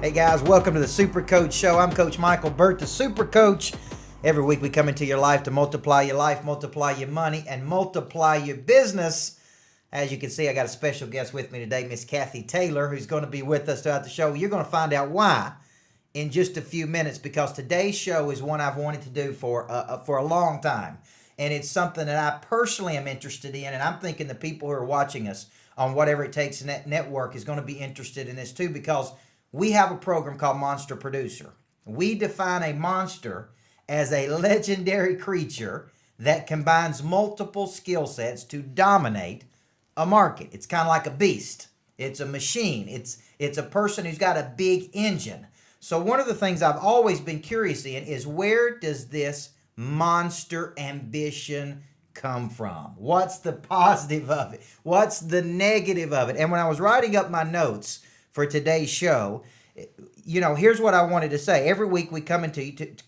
Hey guys, welcome to the Super Coach Show. I'm Coach Micheal Burt, the Super Coach. Every week we come into your life to multiply your life, multiply your money, and multiply your business. As you can see, I got a special guest with me today, Miss Cathy Taylor, who's going to be with us throughout the show. You're going to find out why in just a few minutes, because today's show is one I've wanted to do for a long time. And it's something that I personally am interested in, and I'm thinking the people who are watching us on Whatever It Takes Network is going to be interested in this too, because we have a program called Monster Producer. We define a monster as a legendary creature that combines multiple skill sets to dominate a market. It's kind of like a beast. It's a machine. It's a person who's got a big engine. So one of the things I've always been curious in is, where does this monster ambition come from? What's the positive of it? What's the negative of it? And when I was writing up my notes for today's show, you know, here's what I wanted to say. Every week we come into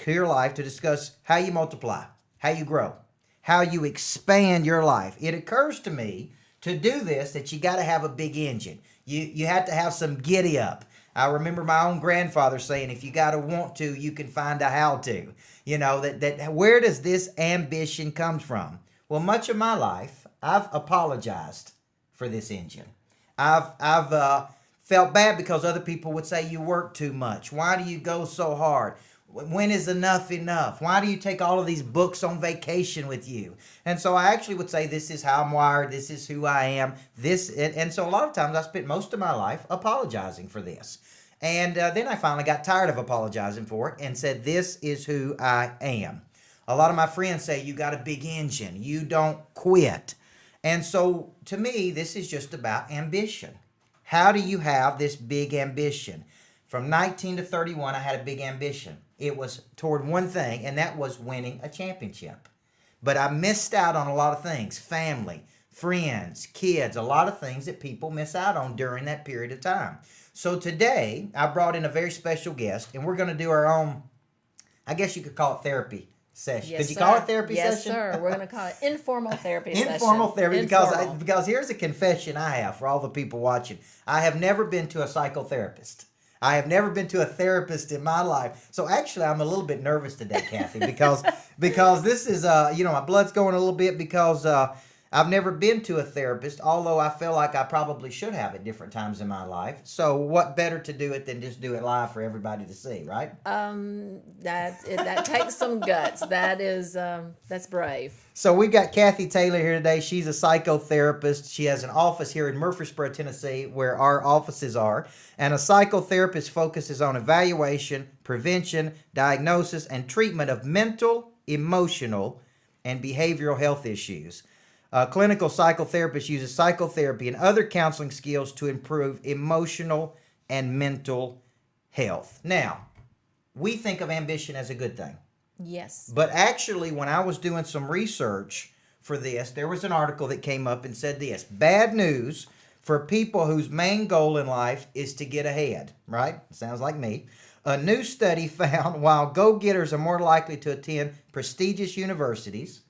your life to discuss how you multiply, how you grow, how you expand your life. It occurs to me to do this that you got to have a big engine. You have to have some giddy up. I remember my own grandfather saying, if you got to want to, you can find a how to. You know, that where does this ambition come from? Well, much of my life, I've apologized for this engine. I've felt bad because other people would say, you work too much. Why do you go so hard? When is enough enough? Why do you take all of these books on vacation with you? And so I actually would say, this is how I'm wired. This is who I am. And so a lot of times I spent most of my life apologizing for this. And then I finally got tired of apologizing for it and said, this is who I am. A lot of my friends say, you got a big engine. You don't quit. And so to me, this is just about ambition. How do you have this big ambition? From 19 to 31, I had a big ambition. It was toward one thing, and that was winning a championship. But I missed out on a lot of things: family, friends, kids, a lot of things that people miss out on during that period of time. So today, I brought in a very special guest, and we're going to do our own, I guess you could call it therapy session. Yes, Could you sir. call it therapy yes, session? Yes, sir. We're going to call it informal therapy session. Informal therapy, Informal. because here's a confession I have for all the people watching. I have never been to a psychotherapist. I have never been to a therapist in my life. So actually, I'm a little bit nervous today, Cathy, because this is, my blood's going a little bit, because I've never been to a therapist, although I feel like I probably should have at different times in my life. So what better to do it than just do it live for everybody to see, right? That takes some guts. That's brave. So we've got Cathy Taylor here today. She's a psychotherapist. She has an office here in Murfreesboro, Tennessee, where our offices are. And a psychotherapist focuses on evaluation, prevention, diagnosis, and treatment of mental, emotional, and behavioral health issues. A clinical psychotherapist uses psychotherapy and other counseling skills to improve emotional and mental health. Now, we think of ambition as a good thing. Yes. But actually, when I was doing some research for this, there was an article that came up and said this: bad news for people whose main goal in life is to get ahead, right? Sounds like me. A new study found while go-getters are more likely to attend prestigious universities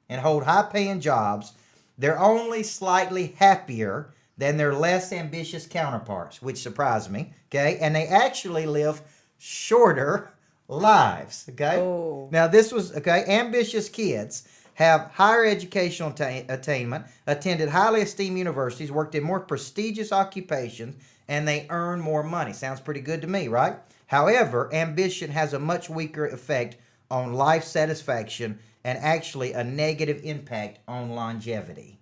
and hold high-paying jobs, they're only slightly happier than their less ambitious counterparts, which surprised me, okay? And they actually live shorter lives, okay? Oh. Now, this was, okay, ambitious kids have higher educational attainment, attended highly esteemed universities, worked in more prestigious occupations, and they earn more money. Sounds pretty good to me, right? However, ambition has a much weaker effect on life satisfaction and actually a negative impact on longevity.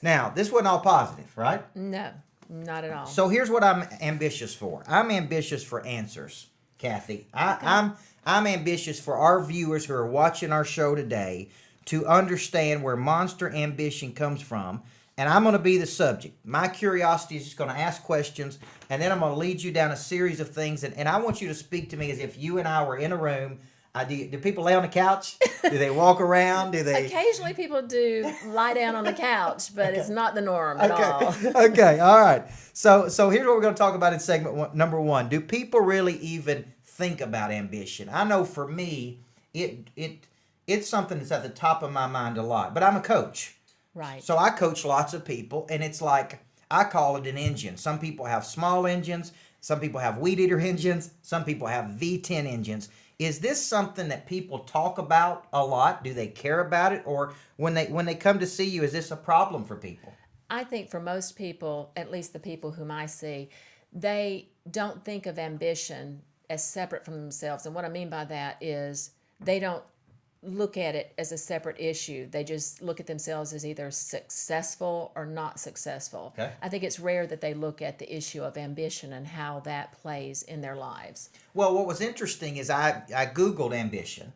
Now, this wasn't all positive, right? No, not at all. So here's what I'm ambitious for. I'm ambitious for answers, Cathy. I'm ambitious for our viewers who are watching our show today to understand where monster ambition comes from. And I'm going to be the subject. My curiosity is just going to ask questions, and then I'm going to lead you down a series of things. And I want you to speak to me as if you and I were in a room. Do people lay on the couch? Do they walk around? Do they? Occasionally people do lie down on the couch, but It's not the norm at all. Okay, all right. So here's what we're going to talk about in segment number one. Do people really even think about ambition? I know for me, it's something that's at the top of my mind a lot. But I'm a coach. Right. So I coach lots of people, and it's like, I call it an engine. Some people have small engines, Some people have weed eater engines. Some people have V10 engines. Is this something that people talk about a lot? Do they care about it? Or when they come to see you, is this a problem for people? I think for most people, at least the people whom I see, they don't think of ambition as separate from themselves. And what I mean by that is they don't look at it as a separate issue. They just look at themselves as either successful or not successful. Okay. I think it's rare that they look at the issue of ambition and how that plays in their lives. Well, what was interesting is I Googled ambition,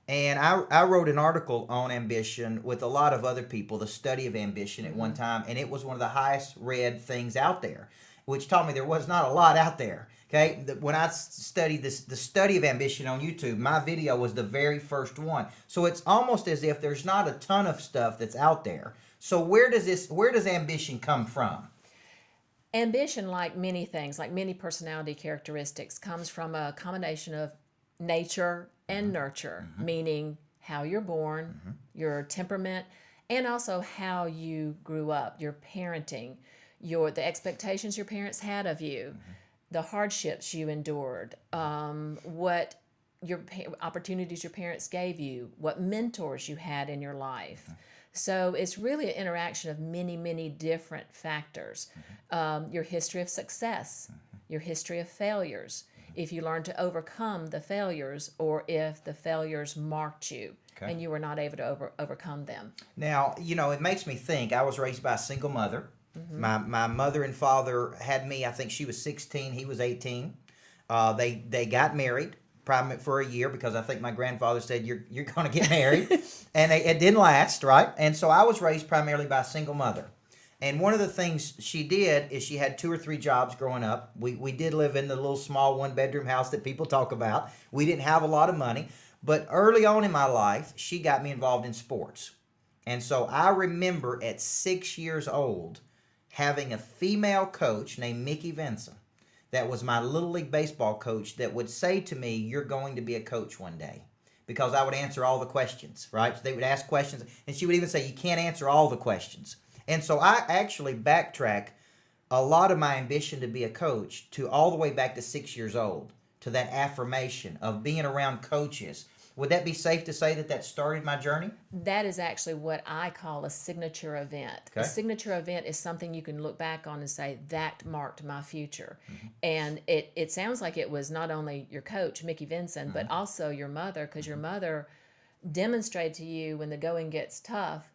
and I wrote an article on ambition with a lot of other people, the study of ambition at one time, and it was one of the highest read things out there, which taught me there was not a lot out there. Okay, when I studied the study of ambition on YouTube, my video was the very first one. So it's almost as if there's not a ton of stuff that's out there. So where does ambition come from? Ambition, like many things, like many personality characteristics, comes from a combination of nature and nurture, meaning how you're born, your temperament, and also how you grew up, your parenting, the expectations your parents had of you, the hardships you endured, what opportunities your parents gave you, what mentors you had in your life. So it's really an interaction of many, many different factors. Your history of success, your history of failures, if you learned to overcome the failures or if the failures marked you and you were not able to overcome them. Now, it makes me think, I was raised by a single mother. My mother and father had me, I think she was 16, he was 18. They got married for a year because I think my grandfather said, you're going to get married. And it didn't last, right? And so I was raised primarily by a single mother. And one of the things she did is she had 2 or 3 jobs growing up. We did live in the little small 1-bedroom house that people talk about. We didn't have a lot of money. But early on in my life, she got me involved in sports. And so I remember at 6 years old having a female coach named Mickey Vincent that was my Little League baseball coach that would say to me, you're going to be a coach one day. Because I would answer all the questions, right? They would ask questions, and she would even say, you can't answer all the questions. And so I actually backtrack a lot of my ambition to be a coach to all the way back to 6 years old, to that affirmation of being around coaches. Would that be safe to say that started my journey? That is actually what I call a signature event. Okay. A signature event is something you can look back on and say, that marked my future. And it sounds like it was not only your coach, Mickey Vincent, but also your mother, because your mother demonstrated to you when the going gets tough,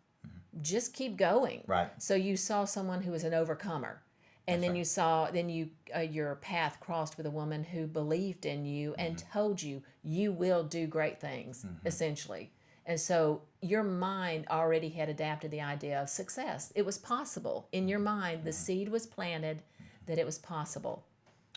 just keep going. Right. So you saw someone who was an overcomer. And then you saw, your path crossed with a woman who believed in you and told you, you will do great things, essentially. And so your mind already had adapted the idea of success. It was possible. In your mind, the seed was planted that it was possible.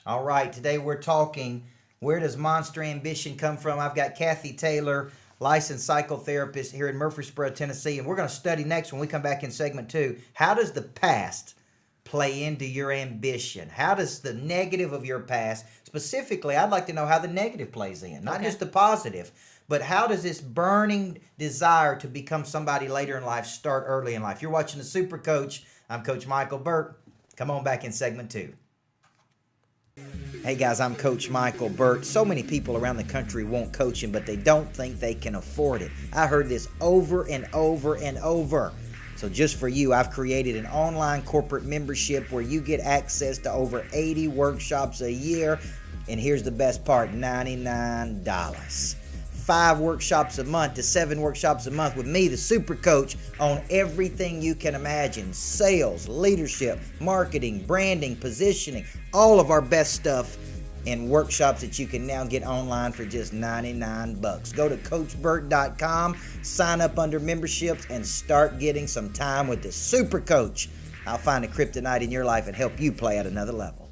All right. Today we're talking, where does monster ambition come from? I've got Cathy Taylor, licensed psychotherapist here in Murfreesboro, Tennessee. And we're going to study next when we come back in segment 2. How does the past play into your ambition? How does the negative of your past, specifically, I'd like to know how the negative plays in, not just the positive, but how does this burning desire to become somebody later in life start early in life? You're watching The Super Coach. I'm Coach Micheal Burt. Come on back in segment 2. Hey guys, I'm Coach Micheal Burt. So many people around the country want coaching, but they don't think they can afford it. I heard this over and over and over. So just for you, I've created an online corporate membership where you get access to over 80 workshops a year. And here's the best part, $99. 5 workshops a month to 7 workshops a month with me, the Super Coach, on everything you can imagine. Sales, leadership, marketing, branding, positioning, all of our best stuff in workshops that you can now get online for just $99. Go to CoachBurt.com, sign up under memberships, and start getting some time with the Super Coach. I'll find a Kryptonite in your life and help you play at another level.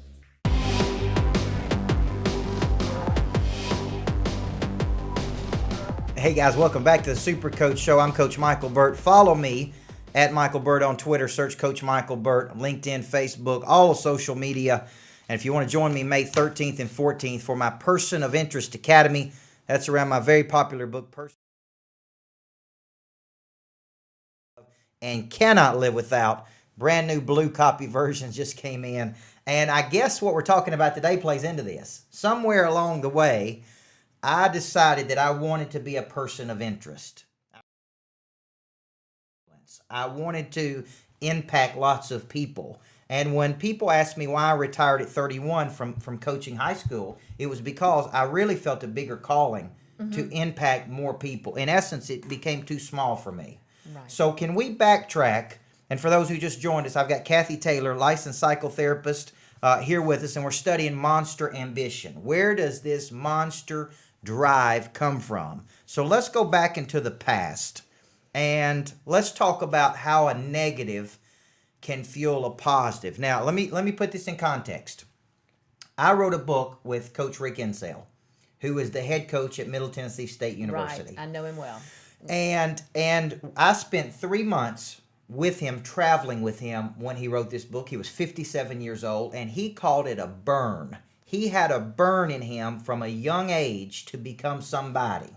Hey guys, welcome back to the Super Coach Show. I'm Coach Micheal Burt. Follow me at Micheal Burt on Twitter. Search Coach Micheal Burt, LinkedIn, Facebook, all social media. And if you want to join me May 13th and 14th for my Person of Interest Academy, that's around my very popular book, Person and Cannot Live Without. Brand new blue copy versions just came in. And I guess what we're talking about today plays into this. Somewhere along the way, I decided that I wanted to be a person of interest. I wanted to impact lots of people. And when people asked me why I retired at 31 from coaching high school, it was because I really felt a bigger calling to impact more people. In essence, it became too small for me. Right. So can we backtrack? And for those who just joined us, I've got Cathy Taylor, licensed psychotherapist, here with us, and we're studying monster ambition. Where does this monster drive come from? So let's go back into the past, and let's talk about how a negative can fuel a positive. Now, let me put this in context. I wrote a book with Coach Rick Insell, who is the head coach at Middle Tennessee State University. Right, I know him well. And I spent 3 months with him, traveling with him when he wrote this book. He was 57 years old, and he called it a burn. He had a burn in him from a young age to become somebody.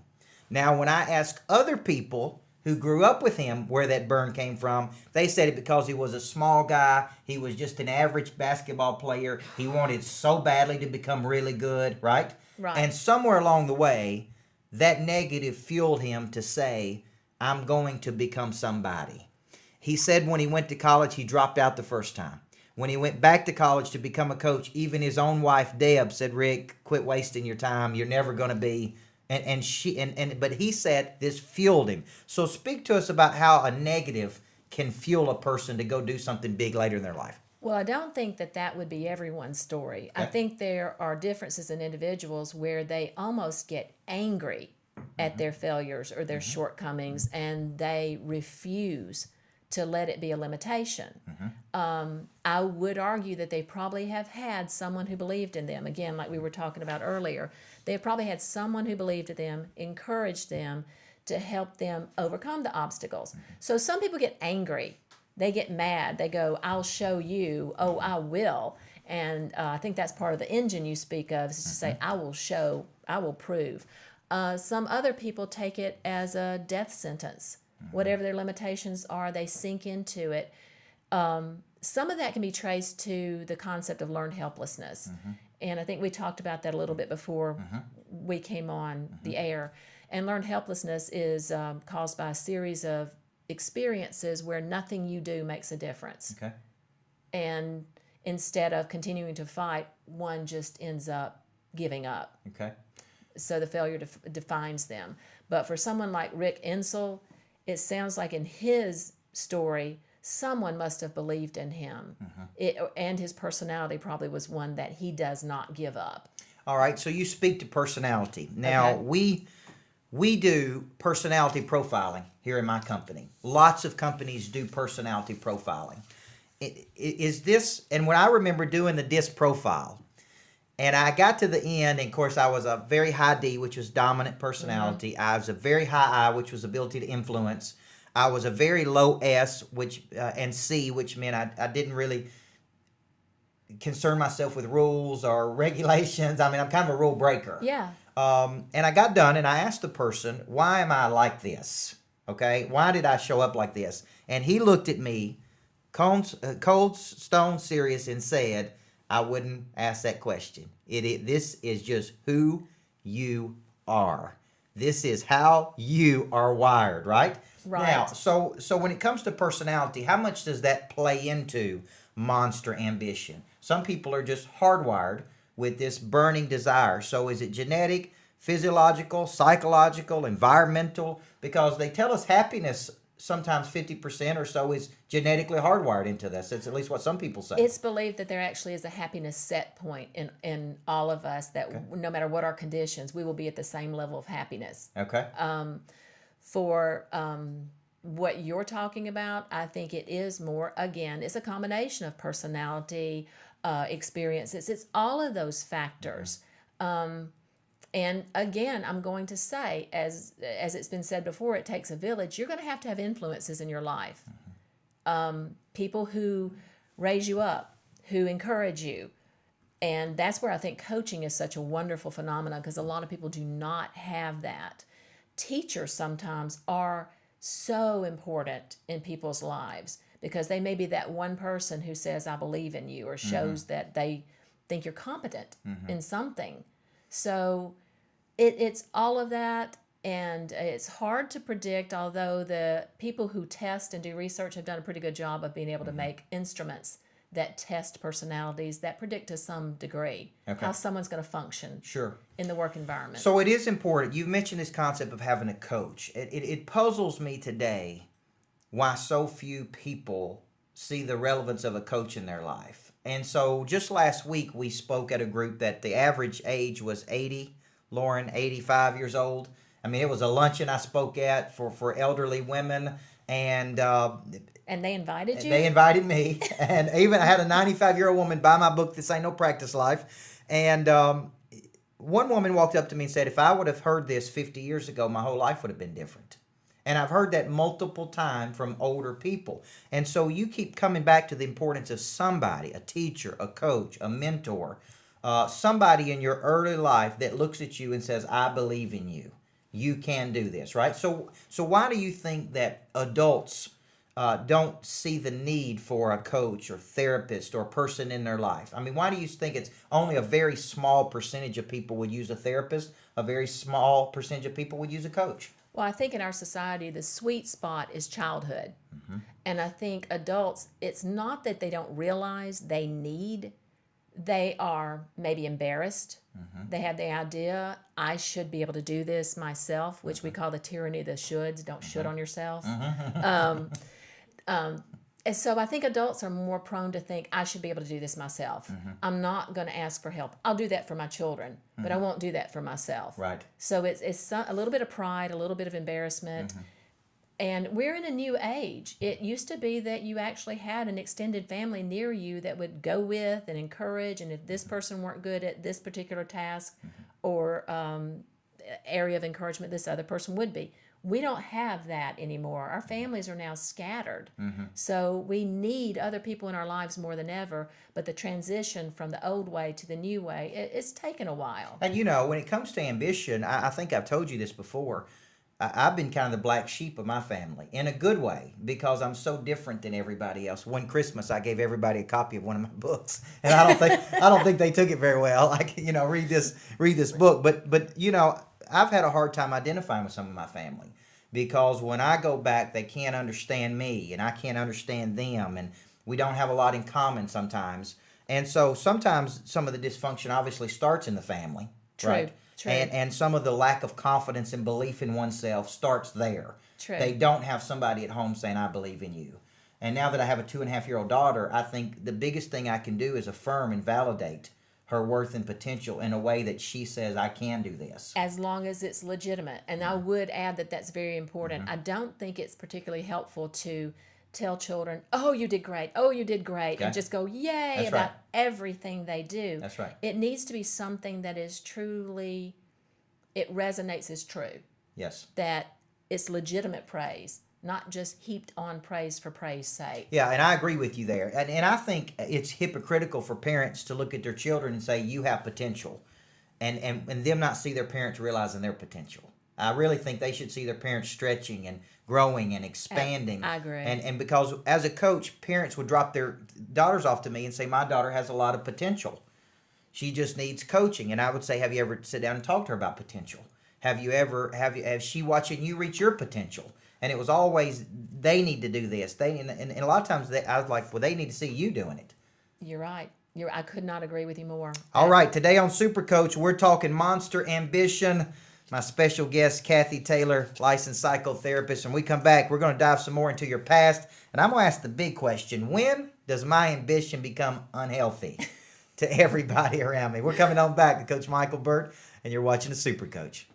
Now, when I ask other people who grew up with him where that burn came from, they said it because he was a small guy. He was just an average basketball player. He wanted so badly to become really good, right? Right. And somewhere along the way, that negative fueled him to say, I'm going to become somebody. He said when he went to college, he dropped out the first time. When he went back to college to become a coach, even his own wife, Deb, said, Rick, quit wasting your time. You're never going to be. But he said this fueled him. So speak to us about how a negative can fuel a person to go do something big later in their life. Well, I don't think that would be everyone's story. Okay. I think there are differences in individuals where they almost get angry at their failures or their shortcomings, and they refuse to let it be a limitation. I would argue that they probably have had someone who believed in them. Again, like we were talking about earlier, they have probably had someone who believed in them, encouraged them to help them overcome the obstacles. So some people get angry. They get mad. They go, I'll show you. Oh, I will. And I think that's part of the engine you speak of, is to say, I will show, I will prove. Some other people take it as a death sentence. Whatever their limitations are, they sink into it. Some of that can be traced to the concept of learned helplessness. And I think we talked about that a little bit before we came on the air. And learned helplessness is caused by a series of experiences where nothing you do makes a difference. Okay. And instead of continuing to fight, one just ends up giving up. Okay. So the failure defines them. But for someone like Rick Insell, it sounds like in his story, someone must have believed in him. And his personality probably was one that he does not give up. All right. So you speak to personality. Now, Okay. we do personality profiling here in my company. Lots of companies do personality profiling. Is this, and when I remember doing the DISC profile, and I got to the end, and of course I was a very high D, which was dominant personality. I was a very high I, which was ability to influence. I was a very low S, which and C, which meant I didn't really concern myself with rules or regulations. I mean, I'm kind of a rule breaker. Yeah. And I got done, and I asked the person, why am I like this? Okay? Why did I show up like this? And he looked at me, cold stone serious, and said, I wouldn't ask that question. This is just who you are. This is how you are wired, right? Right. Now, so when it comes to personality, how much does that play into monster ambition? Some people are just hardwired with this burning desire. So is it genetic, physiological, psychological, environmental? Because they tell us happiness, sometimes 50% or so, is genetically hardwired into this. That's at least what some people say. It's believed that there actually is a happiness set point in all of us, that no matter what our conditions, we will be at the same level of happiness. Okay. For what you're talking about, I think it is more, again, it's a combination of personality, experiences. It's all of those factors. And again, I'm going to say, as it's been said before, it takes a village. You're going to have influences in your life. People who raise you up, who encourage you. And that's where I think coaching is such a wonderful phenomenon, because a lot of people do not have that. Teachers sometimes are so important in people's lives, because they may be that one person who says, I believe in you, or shows that they think you're competent in something. So it's all of that, and it's hard to predict, although the people who test and do research have done a pretty good job of being able to make instruments that test personalities that predict to some degree how someone's going to function in the work environment. So it is important. You've mentioned this concept of having a coach. It puzzles me today why so few people see the relevance of a coach in their life. And so just last week we spoke at a group that the average age was 80, Lauren, 85 years old. I mean, it was a luncheon I spoke at for elderly women, and they invited you? They invited me, and even I had a 95-year-old woman buy my book, This Ain't No Practice Life, and one woman walked up to me and said, if I would have heard this 50 years ago, my whole life would have been different. And I've heard that multiple times from older people. And so you keep coming back to the importance of somebody, a teacher, a coach, a mentor, somebody in your early life that looks at you and says, I believe in you. You can do this, right? So why do you think that adults don't see the need for a coach or therapist or person in their life? I mean, why do you think it's only a very small percentage of people would use a therapist, a very small percentage of people would use a coach? Well, I think in our society, the sweet spot is childhood. And I think adults, it's not that they don't realize they are maybe embarrassed. They have the idea, I should be able to do this myself, which we call the tyranny of the shoulds. Don't should on yourself. And so I think adults are more prone to think, I should be able to do this myself. I'm not going to ask for help. I'll do that for my children, but I won't do that for myself. Right. So it's a little bit of pride, a little bit of embarrassment. And we're in a new age. It used to be that you actually had an extended family near you that would go with and encourage, and if this person weren't good at this particular task or area of encouragement, this other person would be. We don't have that anymore. Our families are now scattered. So we need other people in our lives more than ever, but the transition from the old way to the new way, it's taken a while. And when it comes to ambition, I think I've told you this before, I've been kind of the black sheep of my family in a good way because I'm so different than everybody else. One Christmas, I gave everybody a copy of one of my books, and I don't think they took it very well. Like, read this book. But I've had a hard time identifying with some of my family because when I go back, they can't understand me, and I can't understand them, and we don't have a lot in common sometimes. And so sometimes some of the dysfunction obviously starts in the family, right? True. And some of the lack of confidence and belief in oneself starts there. True. They don't have somebody at home saying, I believe in you. And now that I have a 2.5-year-old daughter, I think the biggest thing I can do is affirm and validate her worth and potential in a way that she says, I can do this. As long as it's legitimate. And I would add that that's very important. I don't think it's particularly helpful to tell children, oh, you did great, and just go, yay, about everything they do. That's right. It needs to be something that is truly, it resonates as true. Yes. That it's legitimate praise, not just heaped on praise for praise sake. Yeah, and I agree with you there. And I think it's hypocritical for parents to look at their children and say, you have potential, and them not see their parents realizing their potential. I really think they should see their parents stretching and growing and expanding. I agree. And because as a coach, parents would drop their daughters off to me and say, my daughter has a lot of potential. She just needs coaching. And I would say, have you ever sit down and talked to her about potential? Has she watching you reach your potential? And it was always, they need to do this. And a lot of times I was like, well, they need to see you doing it. You're right. I could not agree with you more. All right. Today on Super Coach, we're talking monster ambition. My special guest, Cathy Taylor, licensed psychotherapist. When we come back, we're going to dive some more into your past. And I'm going to ask the big question. When does my ambition become unhealthy to everybody around me? We're coming on back to Coach Micheal Burt, and you're watching the Super Coach.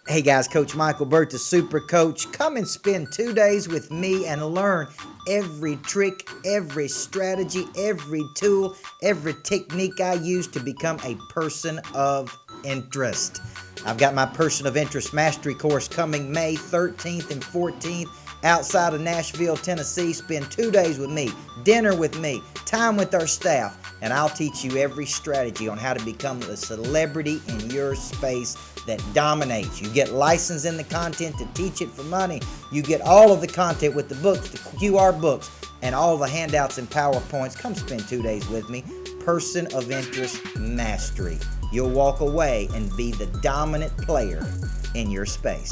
Hey guys, Coach Micheal Burt, the Super Coach. Come and spend 2 days with me and learn every trick, every strategy, every tool, every technique I use to become a person of interest. I've got my Person of Interest Mastery course coming May 13th and 14th outside of Nashville, Tennessee. Spend 2 days with me, dinner with me, time with our staff, and I'll teach you every strategy on how to become the celebrity in your space that dominates. You get licensed in the content to teach it for money. You get all of the content with the books, the QR books, and all the handouts and PowerPoints. Come spend 2 days with me. Person of Interest Mastery. You'll walk away and be the dominant player in your space.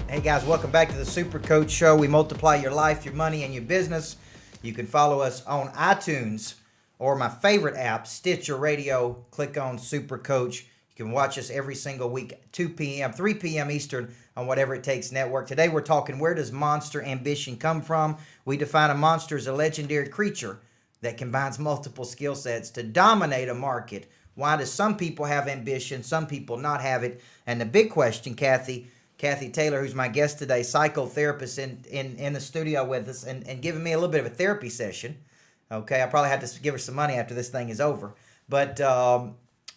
Hey guys, welcome back to the Super Coach Show. We multiply your life, your money, and your business. You can follow us on iTunes or my favorite app, Stitcher Radio. Click on Super Coach. You can watch us every single week, 2 p.m., 3 p.m. Eastern on Whatever It Takes Network. Today we're talking, where does monster ambition come from? We define a monster as a legendary creature that combines multiple skill sets to dominate a market. Why do some people have ambition, some people not have it? And the big question, Cathy Taylor, who's my guest today, psychotherapist in the studio with us and giving me a little bit of a therapy session. Okay, I probably have to give her some money after this thing is over. But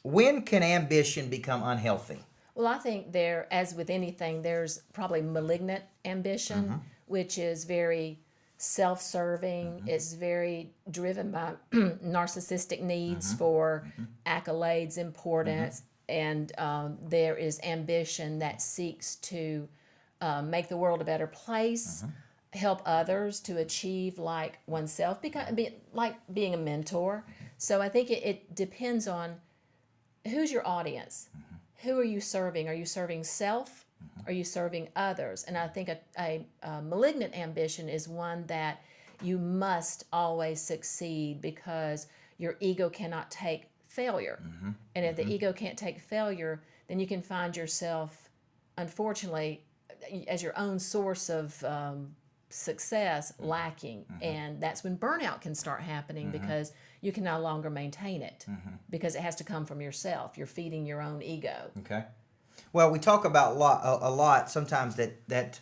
when can ambition become unhealthy? Well, I think as with anything, there's probably malignant ambition, which is very self-serving. It's very driven by narcissistic needs for accolades, importance. And there is ambition that seeks to make the world a better place, help others to achieve like oneself, like being a mentor. So I think it depends on who's your audience. Who are you serving? Are you serving self? Are you serving others? And I think a malignant ambition is one that you must always succeed because your ego cannot take failure. And if the ego can't take failure, then you can find yourself, unfortunately, as your own source of success lacking. And that's when burnout can start happening because you can no longer maintain it because it has to come from yourself. You're feeding your own ego. Okay. Well, we talk about a lot sometimes that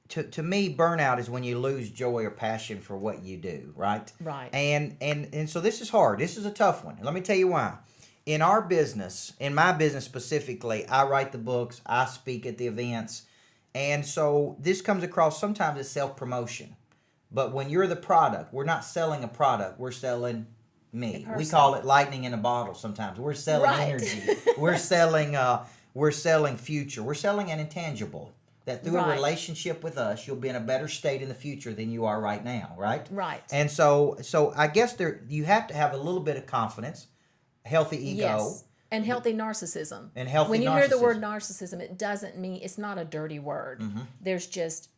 to me, burnout is when you lose joy or passion for what you do, right? Right. And so this is hard. This is a tough one. Let me tell you why. In our business, in my business specifically, I write the books, I speak at the events, and so this comes across sometimes as self-promotion. But when you're the product, we're not selling a product, we're selling me. We call it lightning in a bottle sometimes. We're selling energy. We're selling future. We're selling an intangible. That through a relationship with us, you'll be in a better state in the future than you are right now, right? Right. And so I guess you have to have a little bit of confidence, healthy ego. Yes. And healthy narcissism. When you hear the word narcissism, it doesn't mean, it's not a dirty word. There's just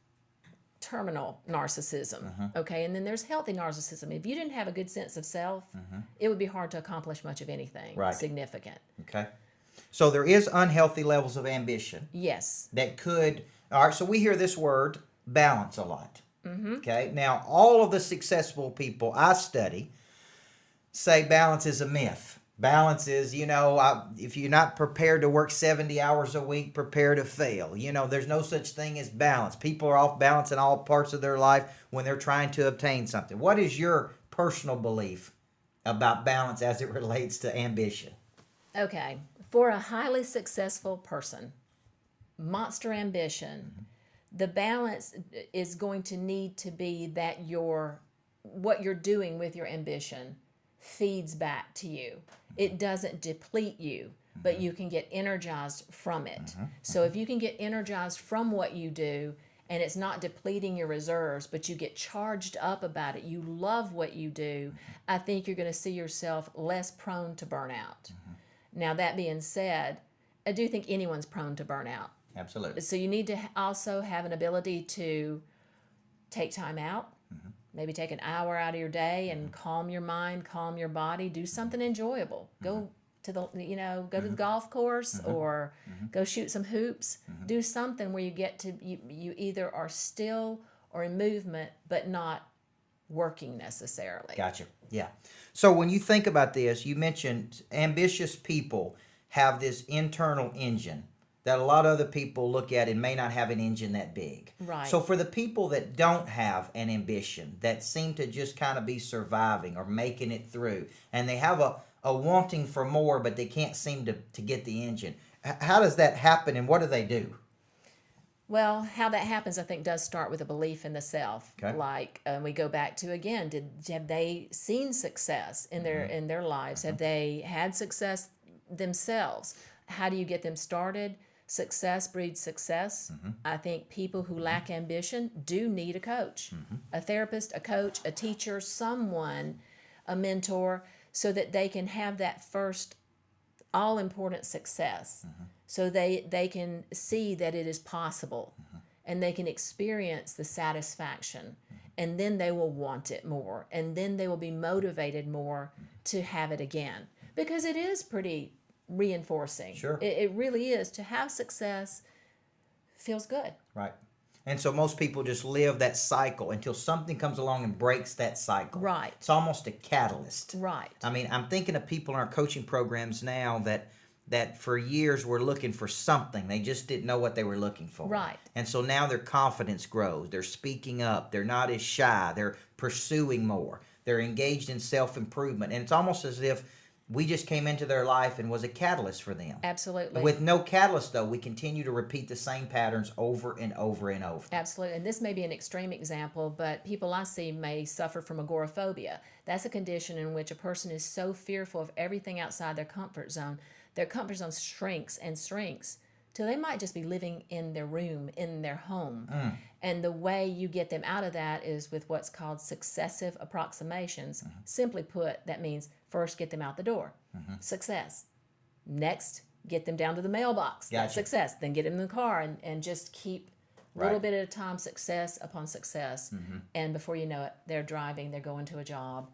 terminal narcissism, okay? And then there's healthy narcissism. If you didn't have a good sense of self, it would be hard to accomplish much of anything significant. Okay. So there is unhealthy levels of ambition. Yes. That could, all right, so we hear this word balance a lot. Okay. Now, all of the successful people I study say balance is a myth. Balance is, if you're not prepared to work 70 hours a week, prepare to fail. There's no such thing as balance. People are off balance in all parts of their life when they're trying to obtain something. What is your personal belief about balance as it relates to ambition? Okay. For a highly successful person, monster ambition, the balance is going to need to be that what you're doing with your ambition feeds back to you. It doesn't deplete you, but you can get energized from it. So if you can get energized from what you do and it's not depleting your reserves, but you get charged up about it, you love what you do, I think you're going to see yourself less prone to burnout. Now, that being said, I do think anyone's prone to burnout. Absolutely. So you need to also have an ability to take time out, maybe take an hour out of your day and calm your mind, calm your body, do something enjoyable. Go to the golf course or go shoot some hoops. Do something where you get to, you either are still or in movement, but not working necessarily. Gotcha. Yeah. So when you think about this, you mentioned ambitious people have this internal engine that a lot of other people look at and may not have an engine that big. Right. So for the people that don't have an ambition, that seem to just kind of be surviving or making it through, and they have a wanting for more, but they can't seem to get the engine, how does that happen and what do they do? Well, how that happens, I think, does start with a belief in the self. Okay. Like, we go back to again, have they seen success in their lives? Have they had success themselves? How do you get them started? Success breeds success. I think people who lack ambition do need a coach, a therapist, a coach, a teacher, someone, a mentor, so that they can have that first all important success. So they can see that it is possible, and they can experience the satisfaction, and then they will want it more, and then they will be motivated more to have it again, because it is pretty reinforcing. Sure. It really is. To have success feels good. Right. And so most people just live that cycle until something comes along and breaks that cycle. Right. It's almost a catalyst. Right. I mean, I'm thinking of people in our coaching programs now that for years were looking for something. They just didn't know what they were looking for. Right. And so now their confidence grows. They're speaking up. They're not as shy. They're pursuing more. They're engaged in self-improvement. And it's almost as if we just came into their life and was a catalyst for them. Absolutely. With no catalyst, though, we continue to repeat the same patterns over and over and over. Absolutely. And this may be an extreme example, but people I see may suffer from agoraphobia. That's a condition in which a person is so fearful of everything outside their comfort zone shrinks and shrinks till they might just be living in their room, in their home. And the way you get them out of that is with what's called successive approximations. Simply put, that means first get them out the door. Success. Next, get them down to the mailbox. That's success. Then get them in the car and just keep a little bit at a time, success upon success. And before you know it, they're driving, they're going to a job.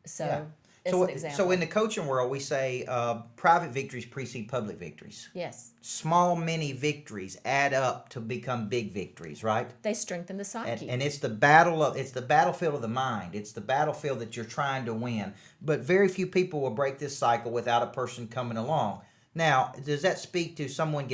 So it's an example. So in the coaching world, we say private victories precede public victories. Yes. Small, mini victories add up to become big victories, right? They strengthen the psyche. And it's the battlefield of the mind. It's the battlefield that you're trying to win. But very few people will break this cycle without a person coming along. Now, does that speak to someone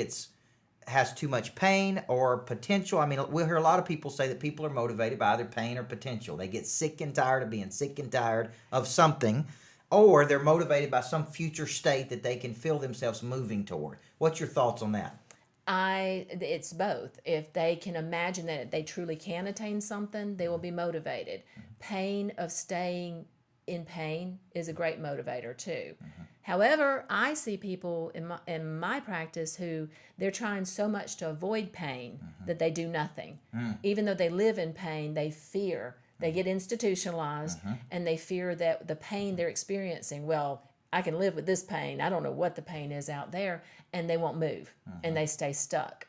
has too much pain or potential? I mean, we'll hear a lot of people say that people are motivated by either pain or potential. They get sick and tired of being sick and tired of something, or they're motivated by some future state that they can feel themselves moving toward. What's your thoughts on that? It's both. If they can imagine that they truly can attain something, they will be motivated. Pain of staying in pain is a great motivator too. However, I see people in my practice who they're trying so much to avoid pain that they do nothing. Even though they live in pain, they fear. They get institutionalized and they fear that the pain they're experiencing, well, I can live with this pain. I don't know what the pain is out there. And they won't move and they stay stuck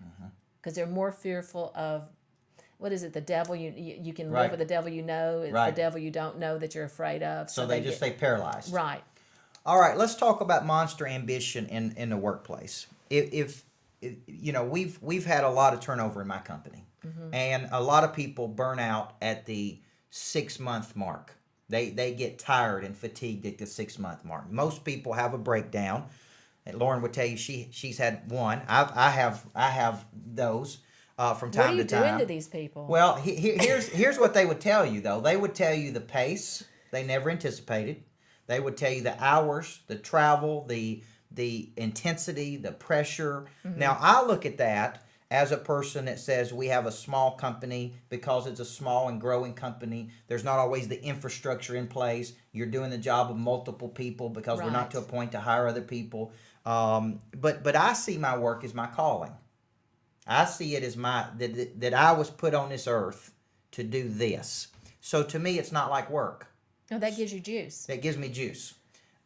because they're more fearful of, what is it, the devil? You can live with the devil you know. It's the devil you don't know that you're afraid of. So they just stay paralyzed. Right. All right, let's talk about monster ambition in the workplace. If you know, we've had a lot of turnover in my company, and a lot of people burn out at the 6-month mark. They get tired and fatigued at the 6-month mark. Most people have a breakdown. And Lauren would tell you she's had one. I have those from time to time. What are you doing to these people? Well, here's what they would tell you though. They would tell you the pace they never anticipated. They would tell you the hours, the travel, the intensity, the pressure. Now, I look at that as a person that says we have a small company because it's a small and growing company. There's not always the infrastructure in place. You're doing the job of multiple people because we're not to a point to hire other people. But I see my work as my calling. I see it as that I was put on this earth to do this. So to me, it's not like work. No, that gives you juice. That gives me juice.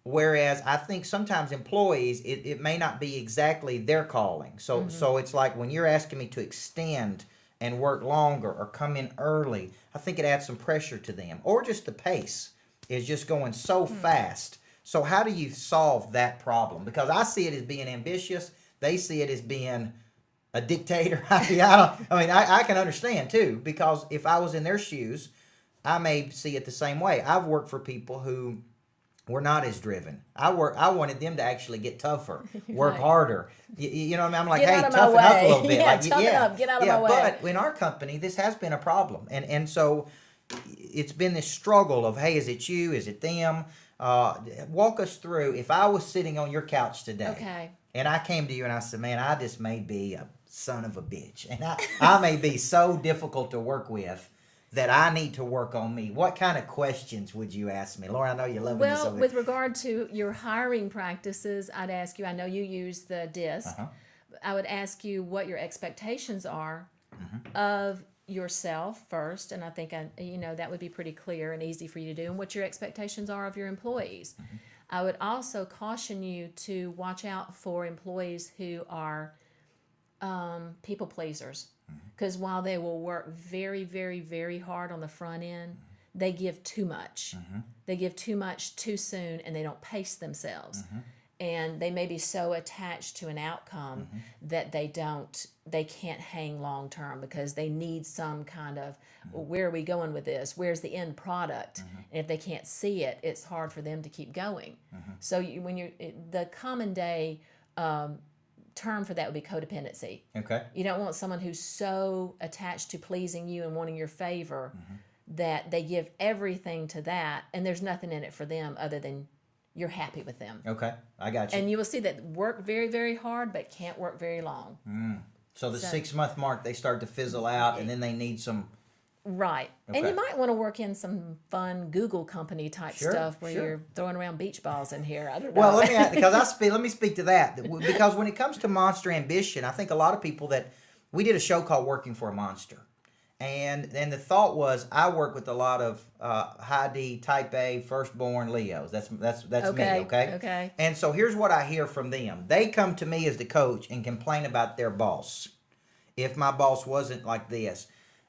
Whereas I think sometimes employees, it may not be exactly their calling. So so it's like when you're asking me to extend and work longer or come in early, I think it adds some pressure to them. Or just the pace is just going so fast. So how do you solve that problem? Because I see it as being ambitious. They see it as being a dictator. I can understand too, because if I was in their shoes, I may see it the same way. I've worked for people who were not as driven. I wanted them to actually get tougher, work harder. You know what I mean? I'm like, hey, toughen up a little bit. Toughen up, get out of my way. But in our company, this has been a problem. And so it's been this struggle of, hey, is it you? Is it them? Walk us through, if I was sitting on your couch today, and I came to you and I said, man, I just may be a son of a bitch. And I may be so difficult to work with that I need to work on me. What kind of questions would you ask me? Lauren, I know you're loving this. Well, with regard to your hiring practices, I'd ask you, I know you use the DISC. I would ask you what your expectations are of yourself first, and I think that would be pretty clear and easy for you to do, and what your expectations are of your employees. I would also caution you to watch out for employees who are people pleasers, because while they will work very, very, very hard on the front end, they give too much. They give too much too soon, and they don't pace themselves. And they may be so attached to an outcome that they can't hang long term, because they need some kind of, well, where are we going with this? Where's the end product? And if they can't see it, it's hard for them to keep going. So the common day term for that would be codependency. Okay. You don't want someone who's so attached to pleasing you and wanting your favor that they give everything to that, and there's nothing in it for them other than you're happy with them. Okay, I got you. And you will see that work very, very hard, but can't work very long. So the 6-month mark, they start to fizzle out, and then they need some... Right. Okay. And you might want to work in some fun Google company type stuff where you're throwing around beach balls in here. I don't know. Well, let me speak to that. Because when it comes to monster ambition, I think a lot of people we did a show called Working for a Monster. And the thought was, I work with a lot of high D, type A, firstborn Leos. That's me, okay? Okay. And so here's what I hear from them. They come to me as the coach and complain about their boss. If my boss wasn't like this.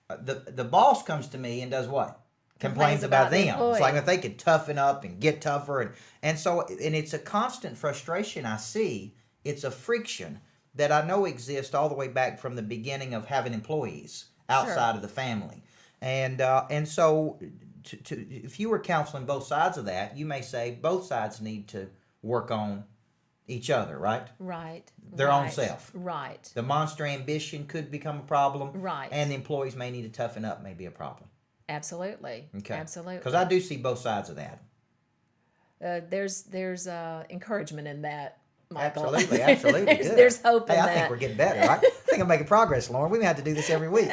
The boss comes to me and does what? Complains about them. It's like if they could toughen up and get tougher. And it's a constant frustration I see. It's a friction that I know exists all the way back from the beginning of having employees outside of the family. And so if you were counseling both sides of that, you may say both sides need to work on each other, right? Right. Their own self. Right. The monster ambition could become a problem. Right. And the employees may need to toughen up, may be a problem. Absolutely. Okay. Absolutely. Because I do see both sides of that. There's encouragement in that, Michael. Absolutely. There's hope in that. I think we're getting better, right? I think I'm making progress, Lauren. We may have to do this every week.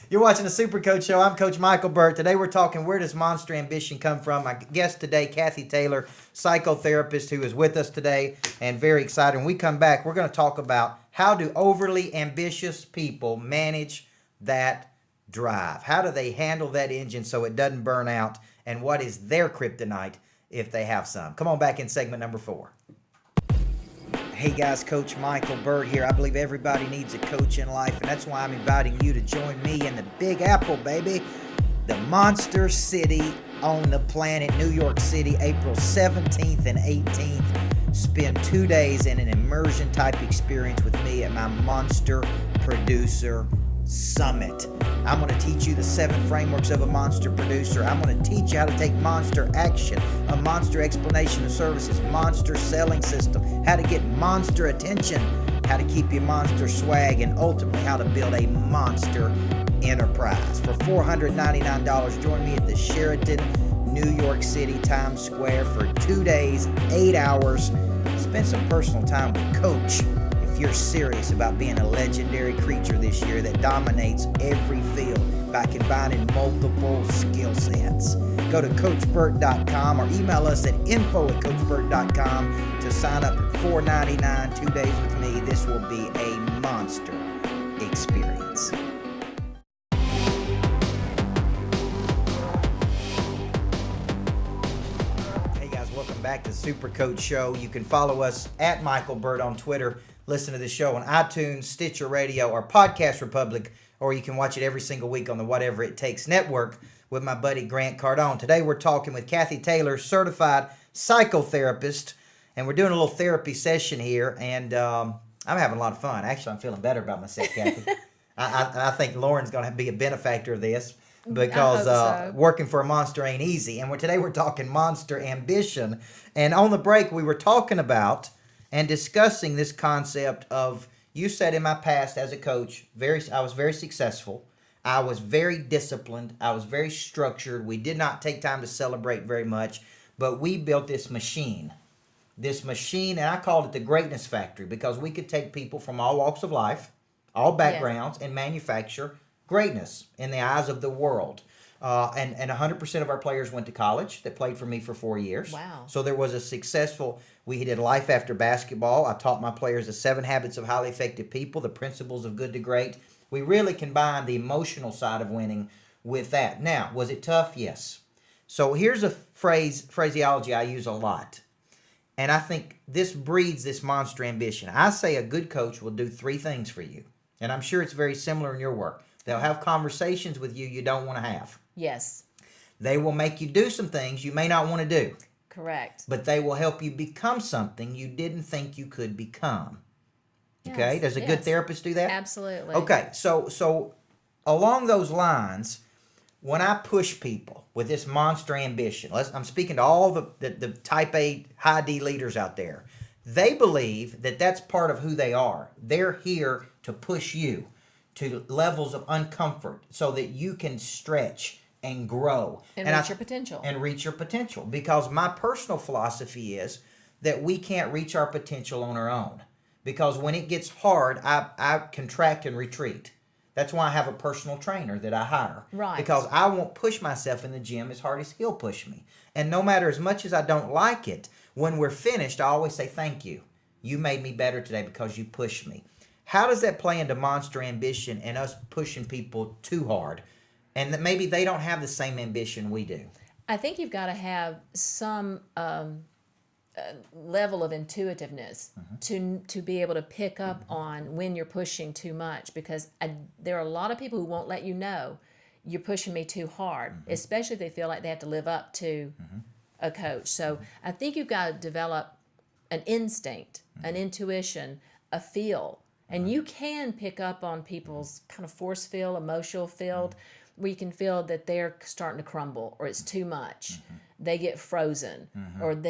You're watching the Super Coach Show. I'm Coach Micheal Burt. Today we're talking, where does monster ambition come from? My guest today, Cathy Taylor, psychotherapist, who is with us today, and very excited. When we come back, we're going to talk about how do overly ambitious people manage that drive? How do they handle that engine so it doesn't burn out? And what is their kryptonite if they have some? Come on back in segment number 4. Hey guys, Coach Micheal Burt here. I believe everybody needs a coach in life, and that's why I'm inviting you to join me in the Big Apple, baby. The Monster City on the planet, New York City, April 17th and 18th. Spend 2 days in an immersion type experience with me at my Monster Producer Summit. I'm going to teach you the 7 frameworks of a monster producer. I'm going to teach you how to take monster action, a monster explanation of services, monster selling system, how to get monster attention, how to keep your monster swag, and ultimately how to build a monster enterprise. For $499, join me at the Sheraton, New York City, Times Square for 2 days, 8 hours. Spend some personal time with Coach. You're serious about being a legendary creature this year that dominates every field by combining multiple skill sets. Go to CoachBurt.com or email us at info@CoachBurt.com to sign up at $4.99, 2 days with me. This will be a monster experience. Hey guys, welcome back to Super Coach Show. You can follow us at Micheal Burt on Twitter. Listen to the show on iTunes, Stitcher Radio, or Podcast Republic, or you can watch it every single week on the Whatever It Takes Network with my buddy Grant Cardone. Today we're talking with Cathy Taylor, certified psychotherapist, and we're doing a little therapy session here, and I'm having a lot of fun. Actually, I'm feeling better about myself, Cathy. I think Lauren's going to be a benefactor of this because working for a monster ain't easy. And today we're talking monster ambition, and on the break we were talking about and discussing this concept of, you said in my past as a coach, I was very successful. I was very disciplined. I was very structured. We did not take time to celebrate very much, but we built this machine, and I called it the Greatness Factory, because we could take people from all walks of life, all backgrounds, and manufacture greatness in the eyes of the world. And 100% of our players went to college that played for me for 4 years. Wow. So there was a successful, we did life after basketball. I taught my players the 7 habits of highly effective people, the principles of good to great. We really combined the emotional side of winning with that. Now, was it tough? Yes. So here's a phraseology I use a lot. And I think this breeds this monster ambition. I say a good coach will do 3 things for you. And I'm sure it's very similar in your work. They'll have conversations with you you don't want to have. Yes. They will make you do some things you may not want to do. Correct. But they will help you become something you didn't think you could become. Okay? Yes, Does a good therapist do that? Absolutely. Okay. So along those lines, when I push people with this monster ambition, I'm speaking to all the type A, high D leaders out there. They believe that that's part of who they are. They're here to push you to levels of uncomfort so that you can stretch and grow. And reach your potential. And reach your potential. Because my personal philosophy is that we can't reach our potential on our own. Because when it gets hard, I contract and retreat. That's why I have a personal trainer that I hire. Right. Because I won't push myself in the gym as hard as he'll push me. And no matter as much as I don't like it, when we're finished, I always say, thank you. You made me better today because you pushed me. How does that play into monster ambition and us pushing people too hard? And that maybe they don't have the same ambition we do. I think you've got to have some level of intuitiveness to be able to pick up on when you're pushing too much, because there are a lot of people who won't let you know you're pushing me too hard, especially if they feel like they have to live up to a coach. So I think you've got to develop an instinct, an intuition, a feel. And you can pick up on people's kind of force field, emotional field, where you can feel that they're starting to crumble or it's too much. They get frozen or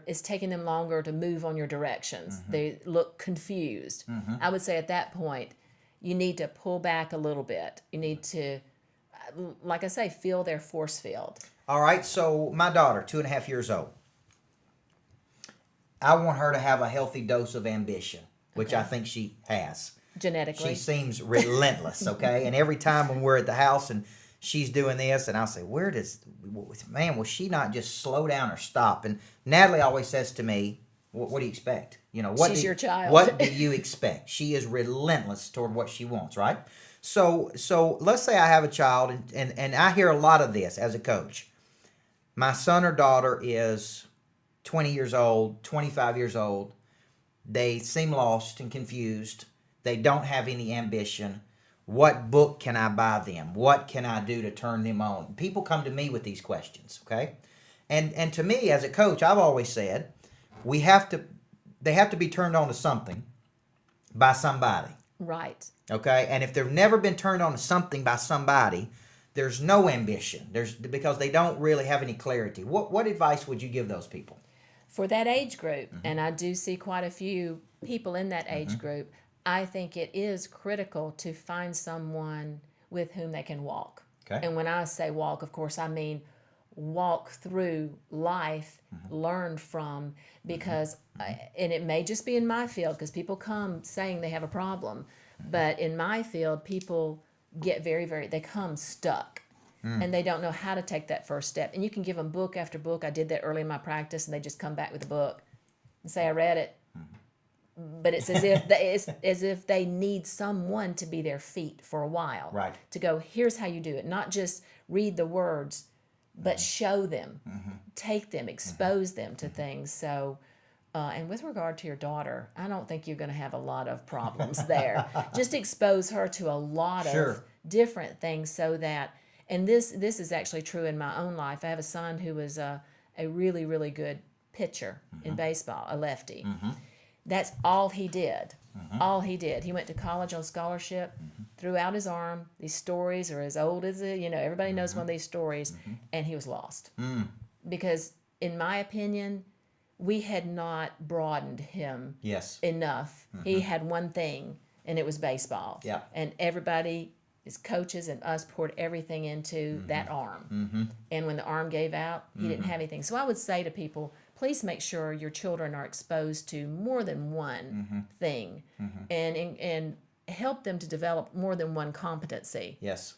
it's taking them longer to move on your directions. They look confused. I would say at that point, you need to pull back a little bit. You need to, like I say, feel their force field. All right, so my daughter, 2.5 years old, I want her to have a healthy dose of ambition, which I think she has. Genetically. She seems relentless, okay? And every time when we're at the house and she's doing this, and I'll say, will she not just slow down or stop? And Natalie always says to me, what do you expect? She's your child. What do you expect? She is relentless toward what she wants, right? So let's say I have a child, and I hear a lot of this as a coach. My son or daughter is 20 years old, 25 years old. They seem lost and confused. They don't have any ambition. What book can I buy them? What can I do to turn them on? People come to me with these questions, okay? And to me, as a coach, I've always said, they have to be turned on to something by somebody. Right. Okay? And if they've never been turned on to something by somebody, there's no ambition. Because they don't really have any clarity. What advice would you give those people? For that age group, and I do see quite a few people in that age group, I think it is critical to find someone with whom they can walk. Okay. And when I say walk, of course, I mean walk through life, learn from, because, and it may just be in my field, because people come saying they have a problem, but in my field, people get they come stuck. And they don't know how to take that first step. And you can give them book after book. I did that early in my practice, and they just come back with a book and say, I read it. But it's as if they need someone to be their feet for a while. Right. To go, here's how you do it. Not just read the words, but show them, take them, expose them to things. So, and with regard to your daughter, I don't think you're going to have a lot of problems there. Just expose her to a lot of different things so that, and this is actually true in my own life. I have a son who was a really, really good pitcher in baseball, a lefty. That's all he did. All he did. He went to college on scholarship, threw out his arm. These stories are as old as everybody knows one of these stories, and he was lost. Because, in my opinion, we had not broadened him enough. He had one thing, and it was baseball. Yeah. And everybody, his coaches and us, poured everything into that arm. And when the arm gave out, he didn't have anything. So I would say to people, please make sure your children are exposed to more than one thing. And help them to develop more than one competency. Yes.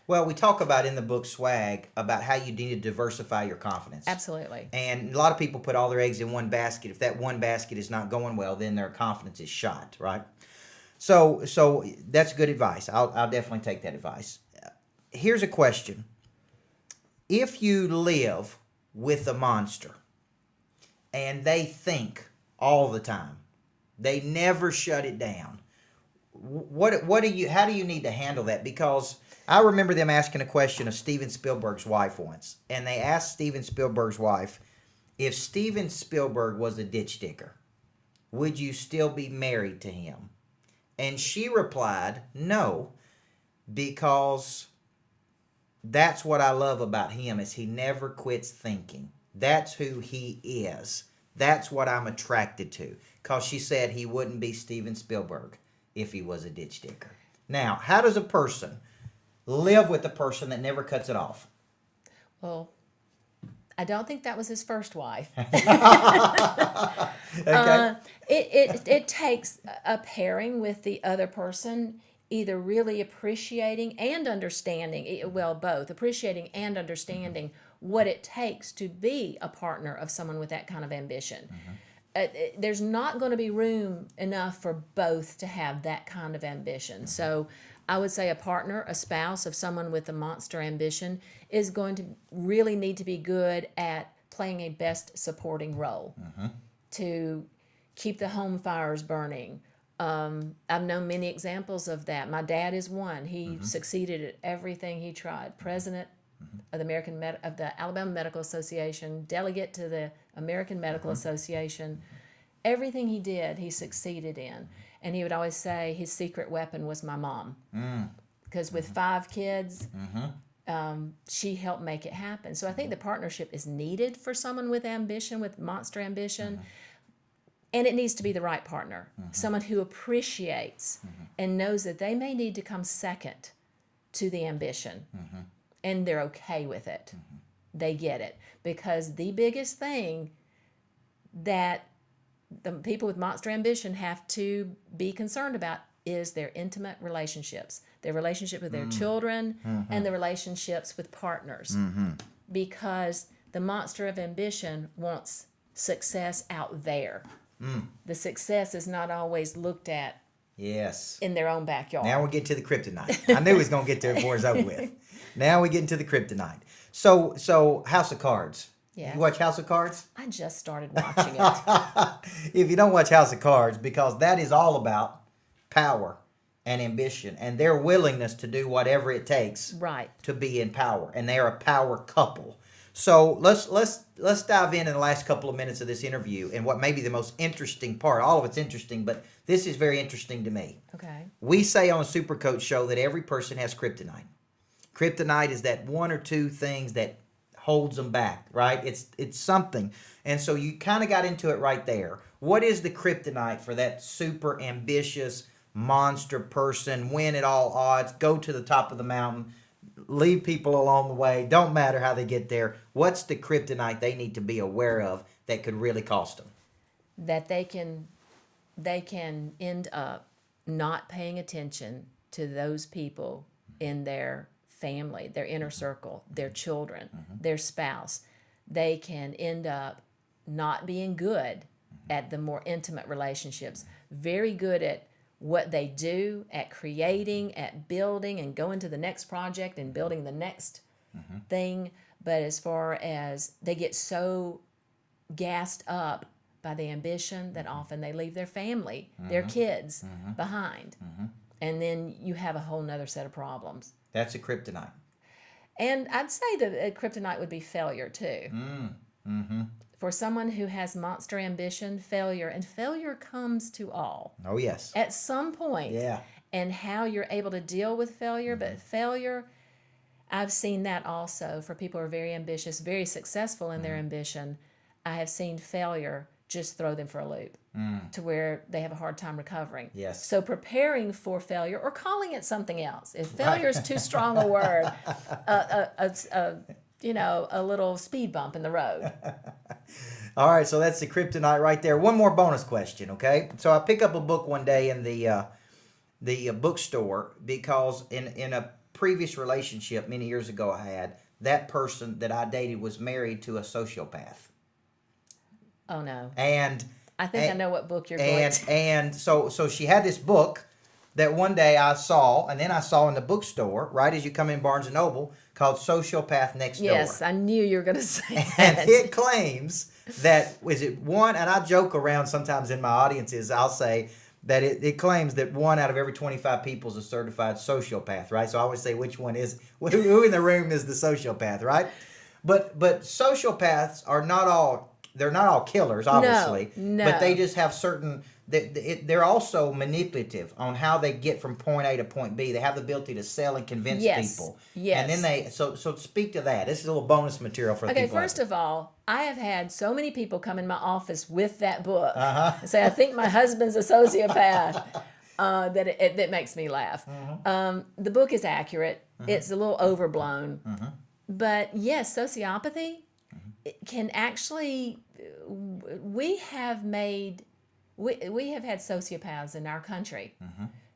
Well, we talk about in the book Swag about how you need to diversify your confidence. Absolutely. And a lot of people put all their eggs in one basket. If that one basket is not going well, then their confidence is shot, right? So that's good advice. I'll definitely take that advice. Here's a question. If you live with a monster and they think all the time, they never shut it down, how do you need to handle that? Because I remember them asking a question of Steven Spielberg's wife once, and they asked Steven Spielberg's wife, if Steven Spielberg was a ditch digger, would you still be married to him? And she replied, no, because that's what I love about him is he never quits thinking. That's who he is. That's what I'm attracted to. Because she said he wouldn't be Steven Spielberg if he was a ditch digger. Now, how does a person live with a person that never cuts it off? Well, I don't think that was his first wife. Okay. It takes a pairing with the other person, either really appreciating and understanding, well, both, appreciating and understanding what it takes to be a partner of someone with that kind of ambition. There's not going to be room enough for both to have that kind of ambition. So I would say a partner, a spouse of someone with a monster ambition is going to really need to be good at playing a best supporting role to keep the home fires burning. I've known many examples of that. My dad is one. He succeeded at everything he tried. President of the Alabama Medical Association, delegate to the American Medical Association. Everything he did, he succeeded in. And he would always say his secret weapon was my mom. Because with 5 kids, she helped make it happen. So I think the partnership is needed for someone with ambition, with monster ambition. And it needs to be the right partner, someone who appreciates and knows that they may need to come second to the ambition. And they're okay with it. They get it. Because the biggest thing that the people with monster ambition have to be concerned about is their intimate relationships, their relationship with their children, and the relationships with partners. Because the monster of ambition wants success out there. The success is not always looked at in their own backyard. Now we get to the Kryptonite. I knew he was going to get there before it's over with. Now we get into the Kryptonite. So House of Cards. Yes. You watch House of Cards? I just started watching it. If you don't watch House of Cards, because that is all about power and ambition and their willingness to do whatever it takes to be in power. And they're a power couple. So let's dive in the last couple of minutes of this interview and what may be the most interesting part. All of it's interesting, but this is very interesting to me. Okay. We say on a Super Coach show that every person has kryptonite. Kryptonite is that one or two things that holds them back, right? It's something. And so you kind of got into it right there. What is the kryptonite for that super ambitious monster person, win at all odds, go to the top of the mountain, leave people along the way, don't matter how they get there? What's the kryptonite they need to be aware of that could really cost them? That they can end up not paying attention to those people in their family, their inner circle, their children, their spouse. They can end up not being good at the more intimate relationships, very good at what they do, at creating, at building, and going to the next project and building the next thing. But as far as they get so gassed up by the ambition that often they leave their family, their kids behind. And then you have a whole nother set of problems. That's a kryptonite. And I'd say that kryptonite would be failure too. For someone who has monster ambition, failure comes to all. Oh, yes. At some point. Yeah. And how you're able to deal with failure. But failure, I've seen that also for people who are very ambitious, very successful in their ambition. I have seen failure just throw them for a loop to where they have a hard time recovering. Yes. So preparing for failure or calling it something else. If failure is too strong a word, a little speed bump in the road. All right, so that's the kryptonite right there. One more bonus question, okay? So I pick up a book one day in the the bookstore because in a previous relationship many years ago I had, that person that I dated was married to a sociopath. Oh no. And I think I know what book you're going to. And so she had this book that one day I saw, and then I saw in the bookstore, right as you come in Barnes & Noble, called Sociopath Next Door. Yes, I knew you were going to say that. And it claims that, is it one, and I joke around sometimes in my audiences, I'll say that it claims that 1 out of every 25 people is a certified sociopath, right? So I always say which one is, who in the room is the sociopath, right? But sociopaths are not all, they're not all killers, obviously. No. But they just have certain, they're also manipulative on how they get from point A to point B. They have the ability to sell and convince people. Yes. And then so speak to that. This is a little bonus material for people. Okay, first of all, I have had so many people come in my office with that book and say, I think my husband's a sociopath, that makes me laugh. The book is accurate. It's a little overblown. But yes, sociopathy can actually, we have had sociopaths in our country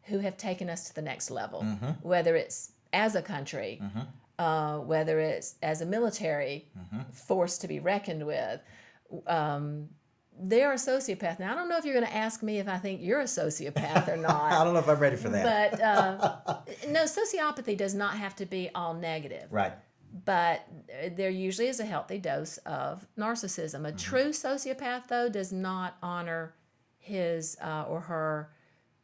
who have taken us to the next level, whether it's as a country, whether it's as a military force to be reckoned with. They're a sociopath. Now, I don't know if you're going to ask me if I think you're a sociopath or not. I don't know if I'm ready for that. But no, sociopathy does not have to be all negative. Right. But there usually is a healthy dose of narcissism. A true sociopath, though, does not honor his or her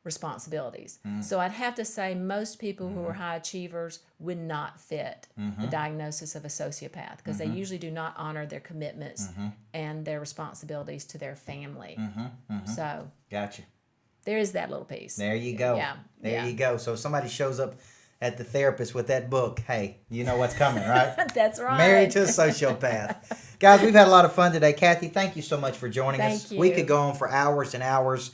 responsibilities. So I'd have to say most people who are high achievers would not fit the diagnosis of a sociopath because they usually do not honor their commitments and their responsibilities to their family. So Gotcha. there is that little piece. There you go. Yeah. There you go. So if somebody shows up at the therapist with that book, hey, you know what's coming, right? That's right. Married to a sociopath. Guys, we've had a lot of fun today. Cathy, thank you so much for joining us. Thank you. We could go on for hours and hours.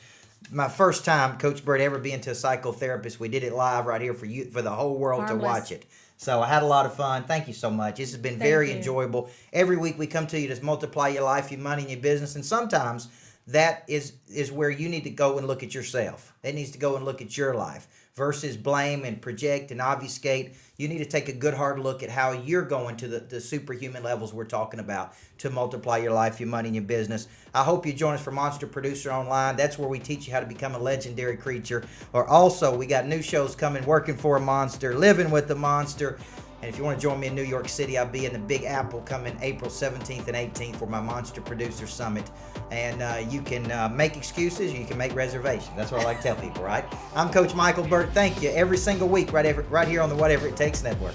My first time, Coach Burt, ever being to a psychotherapist. We did it live right here for you, for the whole world to watch it. So I had a lot of fun. Thank you so much. This has been very enjoyable. Every week we come to you to multiply your life, your money, and your business. And sometimes that is where you need to go and look at yourself. It needs to go and look at your life versus blame and project and obfuscate. You need to take a good hard look at how you're going to the superhuman levels we're talking about to multiply your life, your money, and your business. I hope you join us for Monster Producer Online. That's where we teach you how to become a legendary creature. Or also, we got new shows coming, Working for a Monster, Living with the Monster. And if you want to join me in New York City, I'll be in the Big Apple coming April 17th and 18th for my Monster Producer Summit. And you can make excuses, you can make reservations. That's what I like to tell people, right? I'm Coach Micheal Burt. Thank you every single week right here on the Whatever It Takes Network.